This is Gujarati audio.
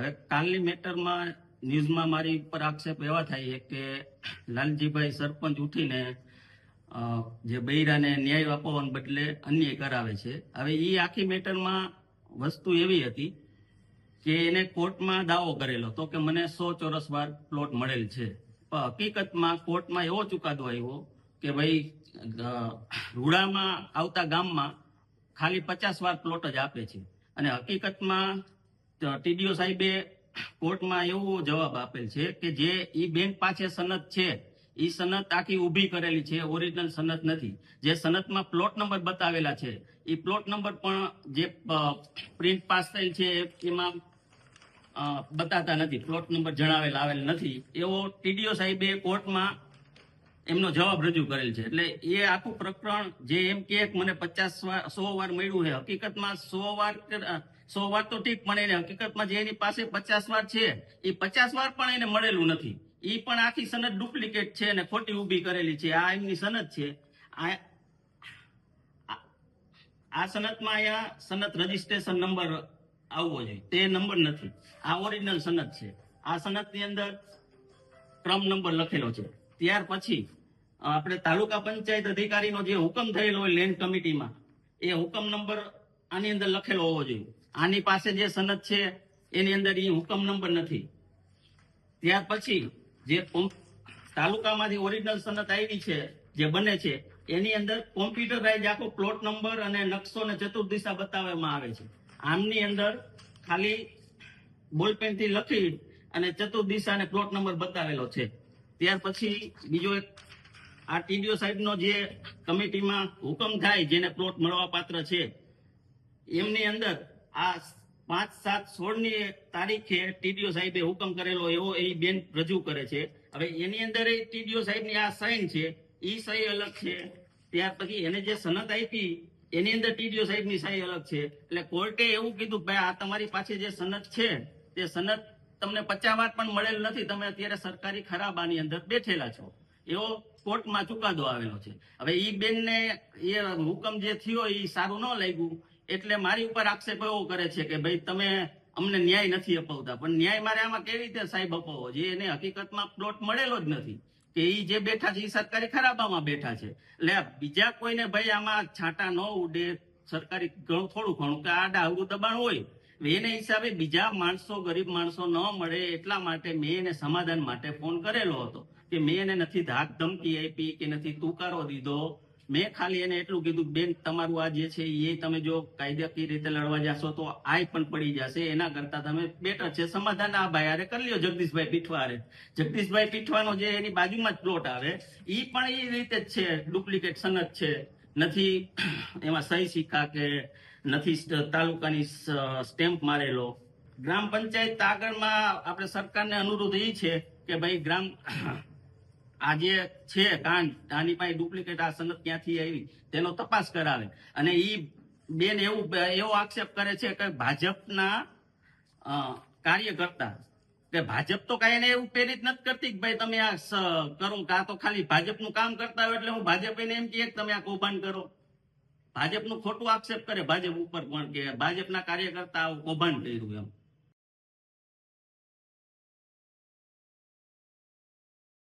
હવે કાલની મેટરમાં ન્યૂઝમાં મારી ઉપર આક્ષેપ એવા થાય છે કે લાલજીભાઈ સરપંચ ઉઠીને જે બૈરાને ન્યાય અપાવવાને બદલે અન્યાય કરાવે છે. હવે એ આખી મેટરમાં વસ્તુ એવી હતી કે એને કોર્ટમાં દાવો કરેલો તો કે મને 100 ચોરસ વાર પ્લોટ મળેલ છે, પણ હકીકતમાં કોર્ટમાં એવો ચુકાદો આવ્યો કે ભાઈ રૂડામાં આવતા ગામમાં ખાલી 50 વાર પ્લોટ જ આપે છે. અને હકીકતમાં ટીડીઓ સાહેબે કોર્ટમાં એવો જવાબ આપેલ છે કે જે ઈ બેંક પાસે સનદ છે, ઈ સનદ આખી ઊભી કરેલી છે, ઓરિજિનલ સનદ નથી. જે સનદમાં પ્લોટ નંબર બતાવેલા છે એ પ્લોટ નંબર પણ જે પ્રિન્ટ પાસ થયેલ છે એમાં બતાતા નથી, પ્લોટ નંબર જણાવેલ આવેલ નથી. એવો ટીડીઓ સાહેબે કોર્ટમાં એમનો જવાબ રજૂ કરેલ છે. એટલે એ આખું પ્રકરણ જે એમ કે મને 100 વાર મળ્યું છે, હકીકતમાં 100 વાર તો ઠીક, પણ એને હકીકતમાં જે એની પાસે 50 વાર છે એ 50 વાર પણ એને મળેલું નથી. એ પણ આખી સનદ ડુપ્લિકેટ છે અને ખોટી ઊભી કરેલી છે. આ એમની સનદ છે. આ સનદમાં અહીંયા સનદ રજીસ્ટ્રેશન નંબર આવવો જોઈએ, તે નંબર નથી. આ ઓરિજિનલ સનદ છે. આ સનદની અંદર ક્રમ નંબર લખેલો છે. ત્યાર પછી આપણે તાલુકા પંચાયત અધિકારીનો જે હુકમ થયેલો હોય લેન્ડ કમિટીમાં, એ હુકમ નંબર આની અંદર લખેલો હોવો જોઈએ. આની પાસે જે સનદ છે એની અંદર એ હુકમ નંબર નથી. ત્યાર પછી જે તાલુકામાંથી ઓરિજિનલ સનદ આવી છે જે બને છે એની અંદર કોમ્પ્યુટરાઇઝ આખો પ્લોટ નંબર અને નકશો ને ચતુર્દિશા બતાવવામાં આવે છે. આમની અંદર ખાલી બોલપેનથી લખી અને ચતુર્દિશા અને પ્લોટ નંબર બતાવેલો છે. ત્યાર પછી બીજો એક આ ટીડીઓ સાહેબનો જે કમિટીમાં હુકમ થાય જેને પ્લોટ મળવા પાત્ર છે, એમની અંદર આ 5/7/16 તારીખે ટીડીઓ સાહેબે હુકમ કરેલો એવો એ બેન રજૂ કરે છે. હવે એની અંદર ટીડીઓ સાહેબની આ સાઇન છે, ઈ સહી અલગ છે. ત્યાર પછી એને જે સનદ આપી એની અંદર ટીડીઓ સાહેબની સહી અલગ છે. એટલે કોર્ટે એવું કીધું ભાઈ આ તમારી પાસે જે સનદ છે તે સનદ તમને 50 વાર પણ મળેલ નથી, તમે અત્યારે સરકારી ખરાબાની અંદર બેઠેલા છો, એવો કોર્ટમાં ચુકાદો આવેલો છે. હવે ઈ બેનને એ હુકમ જે થયો એ સારું ન લાગ્યું એટલે મારી ઉપર આક્ષેપ એવો કરે છે કે ભાઈ તમે અમને ન્યાય નથી અપાવતા. પણ ન્યાય મારે આમાં કેવી રીતે સાહેબ અપાવો, જે એને હકીકતમાં પ્લોટ મળેલો જ નથી, કે ઈ જે બેઠા છે એ સરકારી ખરાબામાં બેઠા છે. એટલે બીજા કોઈને ભાઈ આમાં છાંટા ન ઉડે, સરકારી થોડું ઘણું કે આડા અવરું દબાણ હોય એને હિસાબે બીજા માણસો, ગરીબ માણસો ન મળે એટલા માટે મેં એને સમાધાન માટે ફોન કરેલો હતો. કે મેં એને નથી ધાક ધમકી આપી કે નથી તુકારો દીધો. મેં ખાલી એને એટલું કીધું બેન તમારું આ જે છે એ તમે જો કાયદાકીય રીતે લડવા જશો તો આય પણ પડી જશે, એના કરતા તમે બેટર છે સમાધાન આ ભાઈ હારે કરી લ્યો, જગદીશભાઈ પીઠવારે. જગદીશભાઈ પીઠવાનો જે એની બાજુમાં જ પ્લોટ આવે એ પણ એ રીતે જ છે, ડુપ્લિકેટ સનદ છે, નથી એમાં સહી સિક્કા કે નથી તાલુકાની સ્ટેમ્પ મારેલો. ગ્રામ પંચાયત આગળમાં આપણે સરકારને અનુરોધ એ છે કે ભાઈ આ જે છે કાંડ આની પાસે ડુપ્લિકેટ આ સનદ ક્યાંથી આવી તેનો તપાસ કરાવે. અને ઈ બેન એવો આક્ષેપ કરે છે કે ભાજપના કાર્યકર્તા, કે ભાજપ તો કઈ એને એવું પ્રેરિત નથી કરતી કે ભાઈ તમે આ કરો, આ તો ખાલી ભાજપનું કામ કરતા હોય એટલે હું ભાજપ એને એમ કહે કે તમે આ કૌભાંડ કરો. ભાજપનું ખોટું આક્ષેપ કરે ભાજપ ઉપર પણ કે ભાજપના કાર્યકર્તા કૌભાંડ કર્યું એમ.